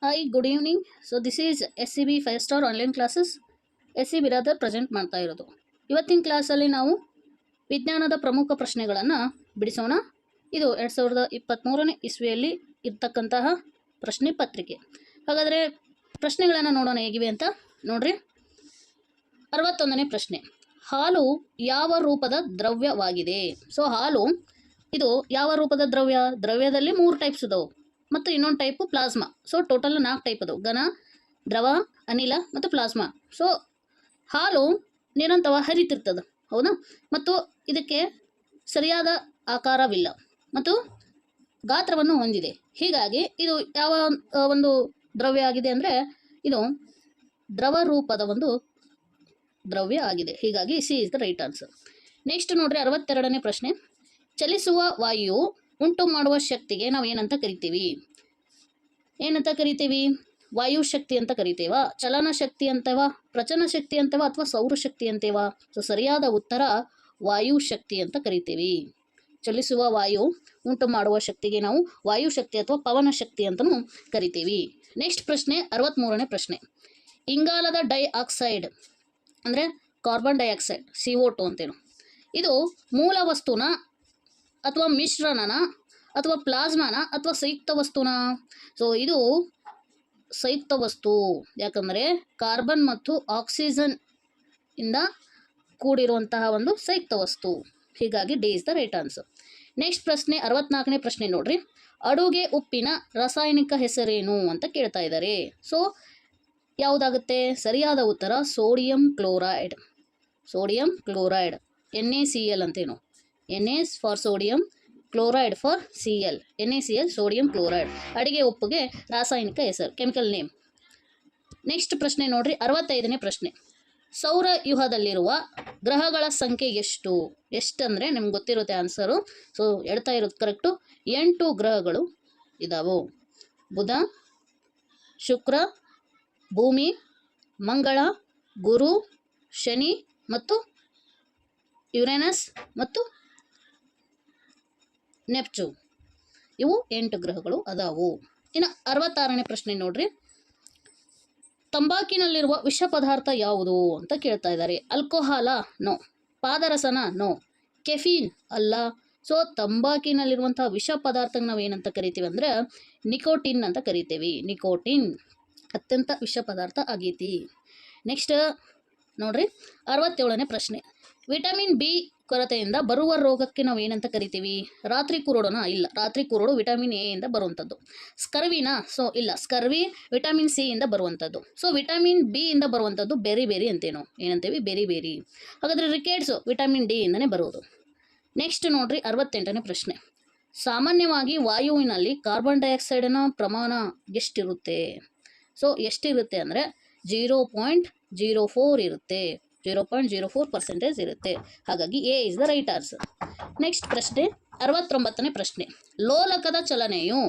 Hi good evening. So this is SCB 5 star online classes. SC Biradar present ಮಾಡ್ತಾ ಇರೋದು. ಇವತ್ತಿನ ಕ್ಲಾಸಲ್ಲಿ ನಾವು ವಿಜ್ಞಾನದ ಪ್ರಮುಖ ಪ್ರಶ್ನೆಗಳನ್ನು ಬಿಡಿಸೋಣ. ಇದು 2023ನೇ ಇಸ್ವಿಯಲ್ಲಿ ಇರ್ತಕ್ಕಂತಹ ಪ್ರಶ್ನೆ ಪತ್ರಿಕೆ. ಹಾಗಾದರೆ ಪ್ರಶ್ನೆಗಳನ್ನು ನೋಡೋಣ ಹೇಗಿವೆ ಅಂತ ನೋಡ್ರಿ. 61ನೇ ಪ್ರಶ್ನೆ, ಹಾಲು ಯಾವ ರೂಪದ ದ್ರವ್ಯವಾಗಿದೆ? ಸೊ ಹಾಲು ಇದು ಯಾವ ರೂಪದ ದ್ರವ್ಯ? ದ್ರವ್ಯದಲ್ಲಿ 3 ಟೈಪ್ಸ್ ಇದಾವೆ ಮತ್ತು ಇನ್ನೊಂದು type plasma. So total 4 type ಅದಾವೆ: ಘನ, ದ್ರವ, ಅನಿಲ ಮತ್ತು ಪ್ಲಾಸ್ಮಾ. ಸೊ ಹಾಲು ನಿರಂತರ ಹರಿತಿರ್ತದೆ, ಹೌದಾ? ಮತ್ತು ಇದಕ್ಕೆ ಸರಿಯಾದ ಆಕಾರವಿಲ್ಲ ಮತ್ತು ಗಾತ್ರವನ್ನು ಹೊಂದಿದೆ. ಹೀಗಾಗಿ ಇದು ಯಾವ ಒಂದು ದ್ರವ್ಯ ಆಗಿದೆ ಅಂದರೆ ಇದು ದ್ರವ ರೂಪದ ಒಂದು ದ್ರವ್ಯ ಆಗಿದೆ. ಹೀಗಾಗಿ C is the right answer. Next ನೋಡ್ರಿ, 62ನೇ ಪ್ರಶ್ನೆ, ಚಲಿಸುವ ವಾಯು ಉಂಟು ಮಾಡುವ ಶಕ್ತಿಗೆ ನಾವು ಏನಂತ ಕರಿತೀವಿ? ಏನಂತ ಕರಿತೀವಿ? ವಾಯು ಶಕ್ತಿ ಅಂತ ಕರಿತೇವಾ, ಚಲನ ಶಕ್ತಿ ಅಂತೇವ, ಪ್ರಚನ ಶಕ್ತಿ ಅಂತೇವ, ಅಥವಾ ಸೌರಶಕ್ತಿ ಅಂತೇವ? ಸೊ ಸರಿಯಾದ ಉತ್ತರ ವಾಯು ಶಕ್ತಿ ಅಂತ ಕರಿತೀವಿ. ಚಲಿಸುವ ವಾಯು ಉಂಟು ಮಾಡುವ ಶಕ್ತಿಗೆ ನಾವು ವಾಯು ಶಕ್ತಿ ಅಥವಾ ಪವನ ಶಕ್ತಿ ಅಂತಲೂ ಕರಿತೀವಿ. ನೆಕ್ಸ್ಟ್ ಪ್ರಶ್ನೆ, 63ನೇ ಪ್ರಶ್ನೆ, ಇಂಗಾಲದ ಡೈಆಕ್ಸೈಡ್ ಅಂದರೆ ಕಾರ್ಬನ್ ಡೈಆಕ್ಸೈಡ್, CO2 ಅಂತೇನು, ಇದು ಮೂಲ ವಸ್ತುನ ಅಥವಾ ಮಿಶ್ರಣನ ಅಥವಾ ಪ್ಲಾಸ್ಮಾನ ಅಥವಾ ಸಂಯುಕ್ತ ವಸ್ತುನ? ಸೊ ಇದು ಸಂಯುಕ್ತ ವಸ್ತು, ಯಾಕಂದರೆ ಕಾರ್ಬನ್ ಮತ್ತು ಆಕ್ಸಿಜನ್ ಇಂದ ಕೂಡಿರುವಂತಹ ಒಂದು ಸಂಯುಕ್ತ ವಸ್ತು. ಹೀಗಾಗಿ D is the right answer. Next ಪ್ರಶ್ನೆ, 64ನೇ ಪ್ರಶ್ನೆ ನೋಡ್ರಿ, ಅಡುಗೆ ಉಪ್ಪಿನ ರಾಸಾಯನಿಕ ಹೆಸರೇನು ಅಂತ ಕೇಳ್ತಾ ಇದ್ದಾರೆ. ಸೊ ಯಾವುದಾಗುತ್ತೆ? ಸರಿಯಾದ ಉತ್ತರ sodium chloride. Sodium chloride, NaCl ಅಂತೇನು, Na for sodium, chloride for Cl, NaCl sodium chloride ಅಡಿಗೆ ಉಪ್ಪಿಗೆ ರಾಸಾಯನಿಕ ಹೆಸರು, ಕೆಮಿಕಲ್ ನೇಮ್. ನೆಕ್ಸ್ಟ್ ಪ್ರಶ್ನೆ ನೋಡ್ರಿ, 65ನೇ ಪ್ರಶ್ನೆ, ಸೌರವ್ಯೂಹದಲ್ಲಿರುವ ಗ್ರಹಗಳ ಸಂಖ್ಯೆ ಎಷ್ಟು? ಎಷ್ಟಂದರೆ ನಿಮ್ಗೆ ಗೊತ್ತಿರುತ್ತೆ ಆನ್ಸರು. ಸೊ ಹೇಳ್ತಾ ಇರೋದು ಕರೆಕ್ಟು, 8 ಗ್ರಹಗಳು ಇದಾವು: ಬುಧ, ಶುಕ್ರ, ಭೂಮಿ, ಮಂಗಳ, ಗುರು, ಶನಿ ಮತ್ತು ಯುರೇನಸ್ ಮತ್ತು ನೆಪ್ಚೂನ್. ಇವು 8 ಗ್ರಹಗಳು ಅದಾವು. ಇನ್ನು 66ನೇ ಪ್ರಶ್ನೆ ನೋಡ್ರಿ, ತಂಬಾಕಿನಲ್ಲಿರುವ ವಿಷ ಪದಾರ್ಥ ಯಾವುದು ಅಂತ ಕೇಳ್ತಾ ಇದ್ದಾರೆ. ಆಲ್ಕೋಹಾಲ? ನೋ. ಪಾದರಸನ? ನೋ. ಕೆಫೀನ್? ಅಲ್ಲ. ಸೊ ತಂಬಾಕಿನಲ್ಲಿರುವಂತಹ ವಿಷ ಪದಾರ್ಥಕ್ಕೆ ನಾವು ಏನಂತ ಕರಿತೀವಿ ಅಂದರೆ ನಿಕೋಟಿನ್ ಅಂತ ಕರಿತೀವಿ. ನಿಕೋಟಿನ್ ಅತ್ಯಂತ ವಿಷ ಪದಾರ್ಥ ಆಗೈತಿ. ನೆಕ್ಸ್ಟ್ ನೋಡ್ರಿ, 67ನೇ ಪ್ರಶ್ನೆ, ವಿಟಮಿನ್ B ಕೊರತೆಯಿಂದ ಬರುವ ರೋಗಕ್ಕೆ ನಾವು ಏನಂತ ಕರಿತೀವಿ? ರಾತ್ರಿ ಕುರುಡನ? ಇಲ್ಲ, ರಾತ್ರಿ ಕುರುಡು ವಿಟಮಿನ್ A ಇಂದ ಬರುವಂಥದ್ದು. ಸ್ಕರ್ವಿನ? ಸೊ ಇಲ್ಲ, ಸ್ಕರ್ವಿ ವಿಟಮಿನ್ C ಇಂದ ಬರುವಂಥದ್ದು. ಸೊ ವಿಟಮಿನ್ B ಇಂದ ಬರುವಂಥದ್ದು ಬೆರಿ ಬೆರಿ ಅಂತೇನು ಏನಂತೇವಿ? Berry berry. ಹಾಗಾದರೆ ರಿಕೆಟ್ಸು ವಿಟಮಿನ್ D ಇಂದನೇ ಬರೋದು. ನೆಕ್ಸ್ಟ್ ನೋಡ್ರಿ, 68ನೇ ಪ್ರಶ್ನೆ, ಸಾಮಾನ್ಯವಾಗಿ ವಾಯುವಿನಲ್ಲಿ ಕಾರ್ಬನ್ ಡೈಆಕ್ಸೈಡಿನ ಪ್ರಮಾಣ ಎಷ್ಟಿರುತ್ತೆ? ಸೊ ಎಷ್ಟಿರುತ್ತೆ ಅಂದರೆ 0.04 ಇರುತ್ತೆ. 0.04% ಇರುತ್ತೆ. ಹಾಗಾಗಿ A is the right answer. Next ಪ್ರಶ್ನೆ, 69ನೇ ಪ್ರಶ್ನೆ, ಲೋಲಕದ ಚಲನೆಯು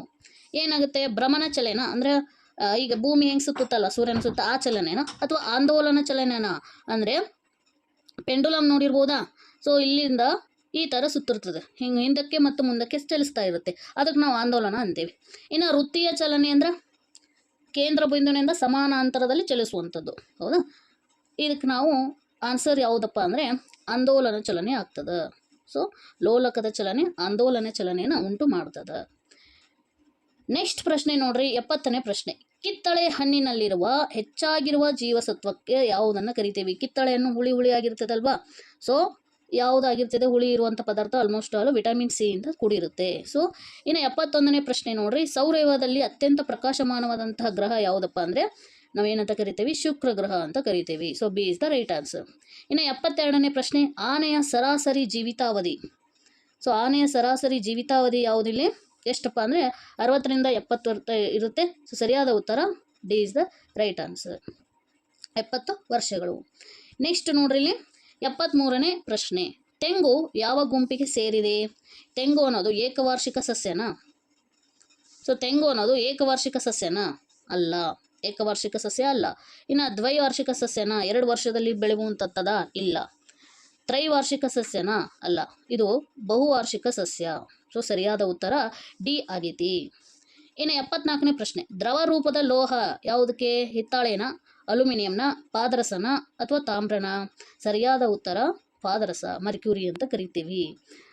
ಏನಾಗುತ್ತೆ? ಭ್ರಮಣ ಚಲನ ಅಂದರೆ ಈಗ ಭೂಮಿ ಹೆಂಗೆ ಸುತ್ತುತ್ತಲ್ಲ ಸೂರ್ಯನ ಸುತ್ತ, ಆ ಚಲನೆನ ಅಥವಾ ಆಂದೋಲನ ಚಲನೆನ? ಅಂದರೆ ಪೆಂಡುಲಮ್ ನೋಡಿರ್ಬೋದಾ? ಸೊ ಇಲ್ಲಿಂದ ಈ ಥರ ಸುತ್ತಿರ್ತದೆ, ಹಿಂಗೆ ಹಿಂದಕ್ಕೆ ಮತ್ತು ಮುಂದಕ್ಕೆ ಚಲಿಸ್ತಾ ಇರುತ್ತೆ, ಅದಕ್ಕೆ ನಾವು ಆಂದೋಲನ ಅಂತೇವೆ. ಇನ್ನು ವೃತ್ತೀಯ ಚಲನೆ ಅಂದ್ರೆ ಕೇಂದ್ರ ಬಿಂದುವಿನಿಂದ ಸಮಾನಾಂತರದಲ್ಲಿ ಚಲಿಸುವಂಥದ್ದು, ಹೌದಾ? ಇದಕ್ಕೆ ನಾವು ಆನ್ಸರ್ ಯಾವುದಪ್ಪ ಅಂದರೆ ಆಂದೋಲನ ಚಲನೆ ಆಗ್ತದೆ. ಸೊ ಲೋಲಕದ ಚಲನೆ ಆಂದೋಲನ ಚಲನೆಯನ್ನು ಉಂಟು ಮಾಡ್ತದೆ. ನೆಕ್ಸ್ಟ್ ಪ್ರಶ್ನೆ ನೋಡ್ರಿ, 70ನೇ ಪ್ರಶ್ನೆ, ಕಿತ್ತಳೆ ಹಣ್ಣಿನಲ್ಲಿರುವ ಹೆಚ್ಚಾಗಿರುವ ಜೀವಸತ್ವಕ್ಕೆ ಯಾವುದನ್ನು ಕರಿತೀವಿ? ಕಿತ್ತಳೆಯನ್ನು ಹುಳಿ ಹುಳಿ ಆಗಿರ್ತದಲ್ವಾ? ಸೊ ಯಾವುದಾಗಿರ್ತದೆ? ಹುಳಿ ಇರುವಂಥ ಪದಾರ್ಥ ಆಲ್ಮೋಸ್ಟ್ ಆಲ್ ವಿಟಮಿನ್ C ಇಂದ ಕೂಡಿರುತ್ತೆ. ಸೊ ಇನ್ನು 71ನೇ ಪ್ರಶ್ನೆ ನೋಡ್ರಿ, ಸೌರವ್ಯೂಹದಲ್ಲಿ ಅತ್ಯಂತ ಪ್ರಕಾಶಮಾನವಾದಂತಹ ಗ್ರಹ ಯಾವುದಪ್ಪ ಅಂದರೆ ನಾವೇನಂತ ಕರಿತೀವಿ? ಶುಕ್ರ ಗ್ರಹ ಅಂತ ಕರಿತೀವಿ. So B is the right answer. ಇನ್ನು 72ನೇ ಪ್ರಶ್ನೆ, ಆನೆಯ ಸರಾಸರಿ ಜೀವಿತಾವಧಿ. ಸೊ ಆನೆಯ ಸರಾಸರಿ ಜೀವಿತಾವಧಿ ಯಾವುದಿಲ್ಲಿ ಎಷ್ಟಪ್ಪ ಅಂದರೆ 60ರಿಂದ 70 ಇರುತ್ತೆ. ಸೊ ಸರಿಯಾದ ಉತ್ತರ D is the right answer, 70 ವರ್ಷಗಳು. ನೆಕ್ಸ್ಟ್ ನೋಡ್ರಿ, ಇಲ್ಲಿ 73ನೇ ಪ್ರಶ್ನೆ, ತೆಂಗು ಯಾವ ಗುಂಪಿಗೆ ಸೇರಿದೆ? ತೆಂಗು ಅನ್ನೋದು ಏಕವಾರ್ಷಿಕ ಸಸ್ಯನಾ? ಸೊ ತೆಂಗು ಅನ್ನೋದು ಏಕವಾರ್ಷಿಕ ಸಸ್ಯನಾ? ಅಲ್ಲ, ಏಕವಾರ್ಷಿಕ ಸಸ್ಯ ಅಲ್ಲ. ಇನ್ನು ದ್ವೈವಾರ್ಷಿಕ ಸಸ್ಯನಾ? 2 ವರ್ಷದಲ್ಲಿ ಬೆಳೆಯುವಂಥದ್ದದ? ಇಲ್ಲ. ತ್ರೈವಾರ್ಷಿಕ ಸಸ್ಯನಾ? ಅಲ್ಲ, ಇದು ಬಹುವಾರ್ಷಿಕ ಸಸ್ಯ. ಸೊ ಸರಿಯಾದ ಉತ್ತರ ಡಿ ಆಗೈತಿ. ಇನ್ನು 74ನೇ ಪ್ರಶ್ನೆ, ದ್ರವ ರೂಪದ ಲೋಹ ಯಾವುದಕ್ಕೆ? ಹಿತ್ತಾಳೆನ, ಅಲ್ಯೂಮಿನಿಯಂನ, ಪಾದರಸನ ಅಥವಾ ತಾಮ್ರನ? ಸರಿಯಾದ ಉತ್ತರ ಪಾದರಸ, ಮರ್ಕ್ಯೂರಿ ಅಂತ ಕರಿತೀವಿ.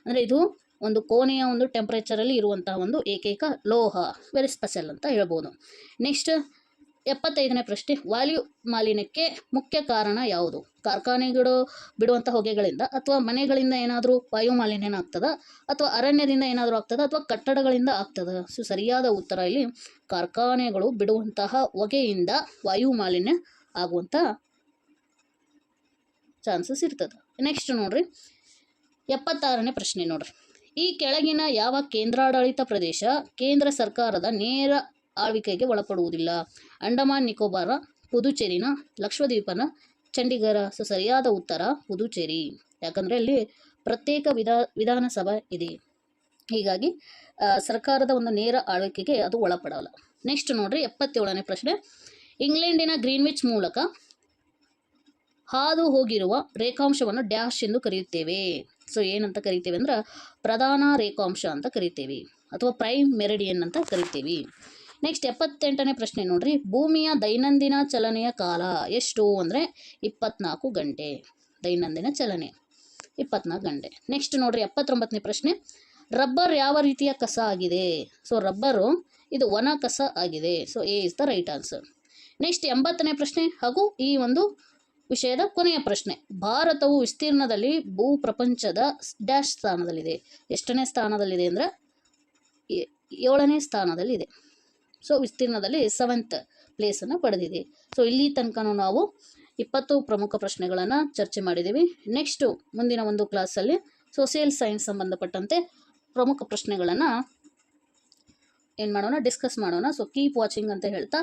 ಅಂದರೆ ಇದು ಒಂದು ಕೋಣೆಯ ಒಂದು ಟೆಂಪ್ರೇಚರಲ್ಲಿ ಇರುವಂತಹ ಒಂದು ಏಕೈಕ ಲೋಹ, ವೆರಿ ಸ್ಪೆಷಲ್ ಅಂತ ಹೇಳ್ಬೋದು. ನೆಕ್ಸ್ಟ್ 75ನೇ ಪ್ರಶ್ನೆ, ವಾಯು ಮಾಲಿನ್ಯಕ್ಕೆ ಮುಖ್ಯ ಕಾರಣ ಯಾವುದು? ಕಾರ್ಖಾನೆಗಳು ಬಿಡುವಂಥ ಹೊಗೆಗಳಿಂದ, ಅಥವಾ ಮನೆಗಳಿಂದ ಏನಾದರೂ ವಾಯು ಮಾಲಿನ್ಯನ ಆಗ್ತದ, ಅಥವಾ ಅರಣ್ಯದಿಂದ ಏನಾದರೂ ಆಗ್ತದ, ಅಥವಾ ಕಟ್ಟಡಗಳಿಂದ ಆಗ್ತದ? ಸೊ ಸರಿಯಾದ ಉತ್ತರ ಇಲ್ಲಿ ಕಾರ್ಖಾನೆಗಳು ಬಿಡುವಂತಹ ಹೊಗೆಯಿಂದ ವಾಯು ಮಾಲಿನ್ಯ ಆಗುವಂಥ ಚಾನ್ಸಸ್ ಇರ್ತದೆ. ನೆಕ್ಸ್ಟ್ ನೋಡ್ರಿ 76ನೇ ಪ್ರಶ್ನೆ ನೋಡ್ರಿ, ಈ ಕೆಳಗಿನ ಯಾವ ಕೇಂದ್ರಾಡಳಿತ ಪ್ರದೇಶ ಕೇಂದ್ರ ಸರ್ಕಾರದ ನೇರ ಆಳ್ವಿಕೆಗೆ ಒಳಪಡುವುದಿಲ್ಲ? ಅಂಡಮಾನ್ ನಿಕೋಬಾರ, ಪುದುಚೇರಿನ, ಲಕ್ಷದ್ವೀಪನ, ಚಂಡೀಗಢ? ಸೊ ಸರಿಯಾದ ಉತ್ತರ ಪುದುಚೇರಿ. ಯಾಕಂದರೆ ಅಲ್ಲಿ ಪ್ರತ್ಯೇಕ ವಿಧಾನಸಭೆ ಇದೆ, ಹೀಗಾಗಿ ಸರ್ಕಾರದ ಒಂದು ನೇರ ಆಳ್ವಿಕೆಗೆ ಅದು ಒಳಪಡಲ್ಲ. ನೆಕ್ಸ್ಟ್ ನೋಡ್ರಿ 77ನೇ ಪ್ರಶ್ನೆ, ಇಂಗ್ಲೆಂಡಿನ ಗ್ರೀನ್ವಿಚ್ ಮೂಲಕ ಹಾದು ಹೋಗಿರುವ ರೇಖಾಂಶವನ್ನು ಡ್ಯಾಶ್ ಎಂದು ಕರೆಯುತ್ತೇವೆ? ಸೊ ಏನಂತ ಕರಿತೇವೆ ಅಂದ್ರೆ ಪ್ರಧಾನ ರೇಖಾಂಶ ಅಂತ ಕರಿತೇವೆ, ಅಥವಾ ಪ್ರೈಮ್ ಮೆರಿಡಿಯನ್ ಅಂತ ಕರಿತೀವಿ. ನೆಕ್ಸ್ಟ್ 78ನೇ ಪ್ರಶ್ನೆ ನೋಡ್ರಿ, ಭೂಮಿಯ ದೈನಂದಿನ ಚಲನೆಯ ಕಾಲ ಎಷ್ಟು? ಅಂದರೆ 24 ಗಂಟೆ. ದೈನಂದಿನ ಚಲನೆ 24 ಗಂಟೆ. ನೆಕ್ಸ್ಟ್ ನೋಡ್ರಿ 79ನೇ ಪ್ರಶ್ನೆ, ರಬ್ಬರ್ ಯಾವ ರೀತಿಯ ಕಸ ಆಗಿದೆ? ಸೊ ರಬ್ಬರು ಇದು ಒಣ ಕಸ ಆಗಿದೆ. So A is the right answer. Next 80ನೇ ಪ್ರಶ್ನೆ ಹಾಗೂ ಈ ಒಂದು ವಿಷಯದ ಕೊನೆಯ ಪ್ರಶ್ನೆ, ಭಾರತವು ವಿಸ್ತೀರ್ಣದಲ್ಲಿ ಭೂ ಪ್ರಪಂಚದ ಡ್ಯಾಶ್ ಸ್ಥಾನದಲ್ಲಿದೆ? ಎಷ್ಟನೇ ಸ್ಥಾನದಲ್ಲಿದೆ ಅಂದರೆ 7ನೇ ಸ್ಥಾನದಲ್ಲಿದೆ. ಸೊ ವಿಸ್ತೀರ್ಣದಲ್ಲಿ 7th ಪ್ಲೇಸನ್ನು ಪಡೆದಿದೆ. ಸೊ ಇಲ್ಲಿ ತನಕ ನಾವು 20 ಪ್ರಮುಖ ಪ್ರಶ್ನೆಗಳನ್ನು ಚರ್ಚೆ ಮಾಡಿದ್ದೀವಿ. ನೆಕ್ಸ್ಟು ಮುಂದಿನ ಒಂದು ಕ್ಲಾಸಲ್ಲಿ ಸೋಷಿಯಲ್ ಸೈನ್ಸ್ ಸಂಬಂಧಪಟ್ಟಂತೆ ಪ್ರಮುಖ ಪ್ರಶ್ನೆಗಳನ್ನು ಏನು ಮಾಡೋಣ, ಡಿಸ್ಕಸ್ ಮಾಡೋಣ. ಸೊ ಕೀಪ್ ವಾಚಿಂಗ್ ಅಂತ ಹೇಳ್ತಾ,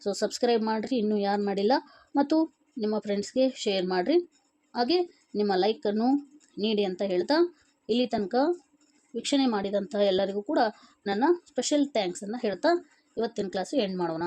ಸೊ ಸಬ್ಸ್ಕ್ರೈಬ್ ಮಾಡಿರಿ ಇನ್ನೂ ಯಾರು ಮಾಡಿಲ್ಲ, ಮತ್ತು ನಿಮ್ಮ ಫ್ರೆಂಡ್ಸ್ಗೆ ಶೇರ್ ಮಾಡಿರಿ, ಹಾಗೆ ನಿಮ್ಮ ಲೈಕನ್ನು ನೀಡಿ ಅಂತ ಹೇಳ್ತಾ, ಇಲ್ಲಿ ತನಕ ವೀಕ್ಷಣೆ ಮಾಡಿದಂಥ ಎಲ್ಲರಿಗೂ ಕೂಡ ನನ್ನ ಸ್ಪೆಷಲ್ ಥ್ಯಾಂಕ್ಸನ್ನು ಹೇಳ್ತಾ ಇವತ್ತಿನ ಕ್ಲಾಸು ಎಂಡ್ ಮಾಡೋಣ.